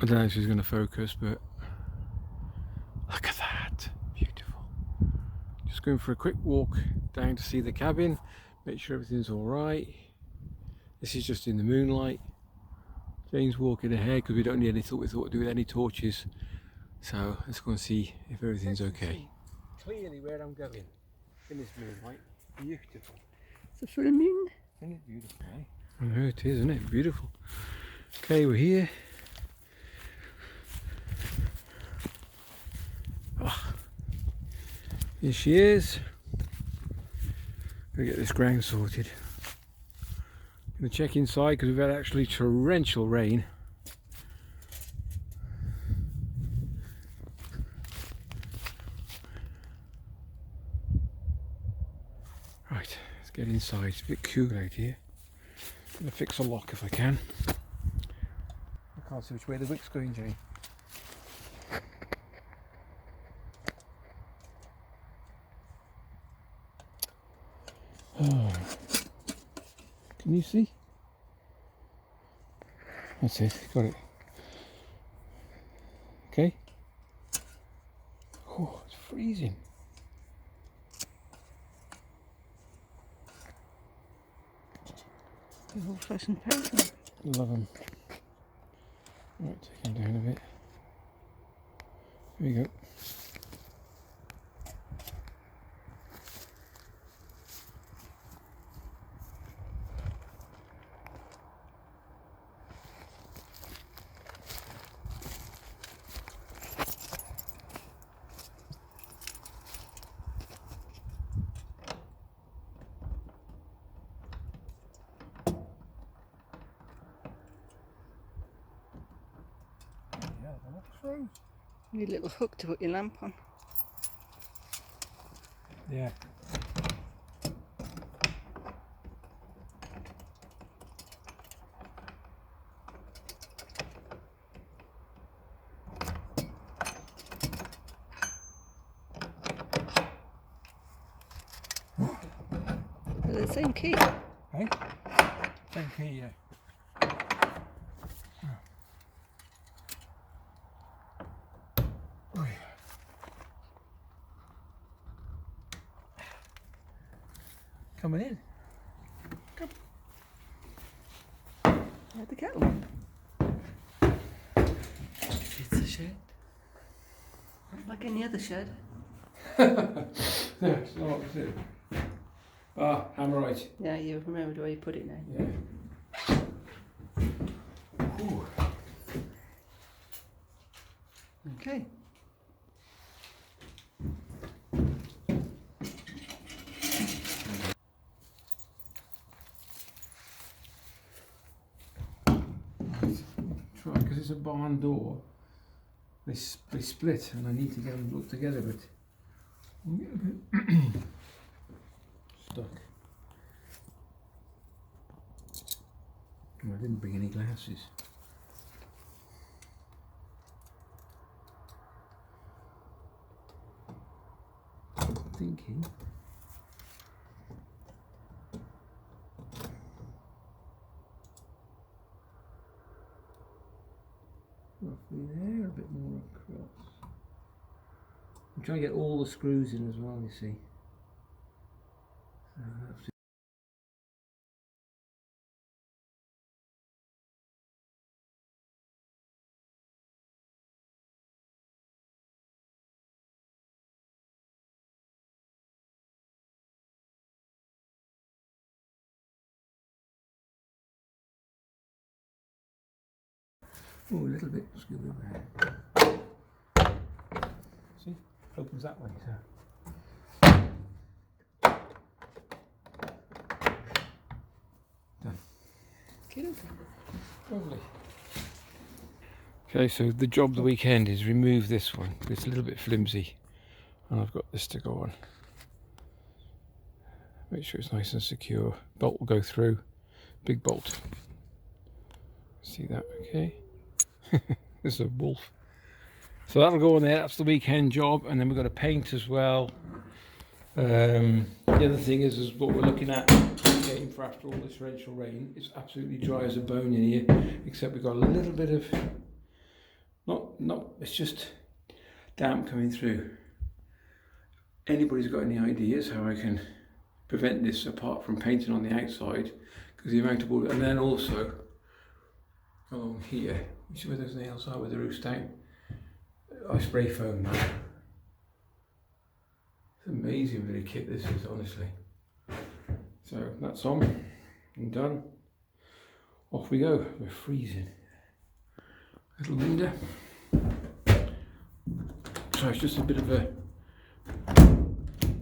I don't know if she's going to focus, but look at that. Beautiful. Just going for a quick walk down to see the cabin, make sure everything's alright. This is just in the moonlight. Jane's walking ahead because we don't need any we thought to do with any torches. So let's go and see if everything's okay. Clearly where I'm going in this moonlight. Beautiful. It's a full moon. Isn't it beautiful, eh? I know it is, isn't it? Beautiful. Okay, we're here. Oh, here she is. Gonna get this ground sorted. Gonna check inside because we've had actually torrential rain. Right, let's get inside. It's a bit cool out here. Gonna fix a lock if I can. I can't see which way the wick's going, Jane. Oh. Can you see? That's it, got it. Okay. Oh, it's freezing. The old-fashioned paper. Love them. Right, take them down a bit. There you go. Need a little hook to put your lamp on. Yeah. They're the same key. Hey? Same key, yeah. Coming in. Come. Where'd the kettle? It's a shed. Like any other shed. No, it's not, is it? Ah, I'm right. Yeah, you remembered where you put it now. Yeah. Ooh. Okay. Try, because it's a barn door. They split, and I need to get them looked together, but I'm getting a bit stuck. I didn't bring any glasses. Thinking. Roughly there, a bit more across. I'm trying to get all the screws in as well, you see. So that's oh, a little bit screw in there. See? Opens that way, so. Done. Good. Lovely. Okay, so the job of the weekend is remove this one. It's a little bit flimsy. And I've got this to go on. Make sure it's nice and secure. Bolt will go through. Big bolt. See that, okay? This is a wolf. So that'll go on there, that's the weekend job, and then we've got to paint as well. The other thing is what we're looking at getting for after all this torrential rain. It's absolutely dry as a bone in here, except we've got a little bit of Not. It's just damp coming through. Anybody's got any ideas how I can prevent this apart from painting on the outside? Because the amount of water, and then also along here, you see where those nails are with the roofs down? I spray foam now. It's amazing what a kit this is, honestly. So that's on and done. Off we go. We're freezing. Little Linda. So it's just a bit of a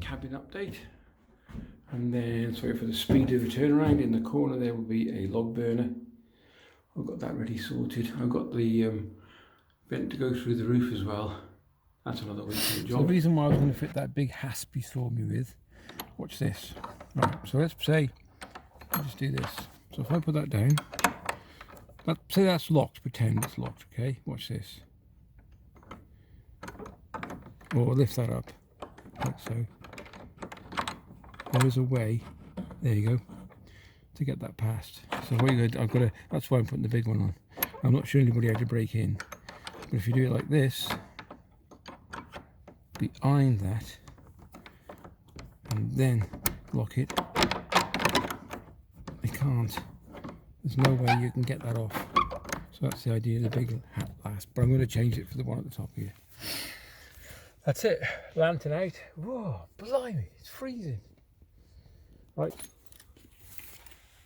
cabin update. And then, sorry for the speed of the turnaround, in the corner there will be a log burner. I've got that ready sorted. I've got the vent to go through the roof as well. That's another weekend job. So the reason why I was going to fit that big hasp you saw me with, watch this. Right, so let's say, I'll just do this. So if I put that down, say that's locked, pretend it's locked, okay? Watch this. Or lift that up, like so. There is a way, there you go, to get that past. So what you got, that's why I'm putting the big one on. I'm not showing anybody how to break in. But if you do it like this, behind that, and then lock it, I can't. There's no way you can get that off. So that's the idea of the big hat last. But I'm going to change it for the one at the top here. That's it. Lantern out. Whoa, blimey, it's freezing. Right.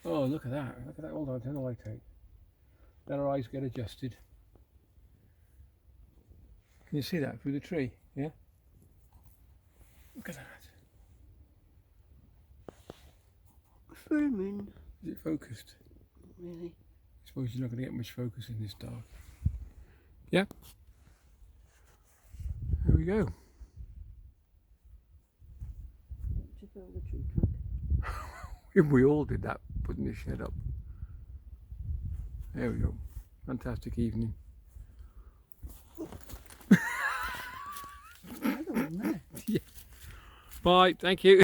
Oh, look at that. Look at that. Hold on, turn the light out. Then our eyes get adjusted. Can you see that through the tree? Yeah? Look at that. Full moon. Is it focused? Really? I suppose you're not going to get much focus in this dark. Yeah? There we go. Check out the tree trunk. We all did that, putting the shed up. There we go. Fantastic evening. Another one there. Yeah. Bye, thank you.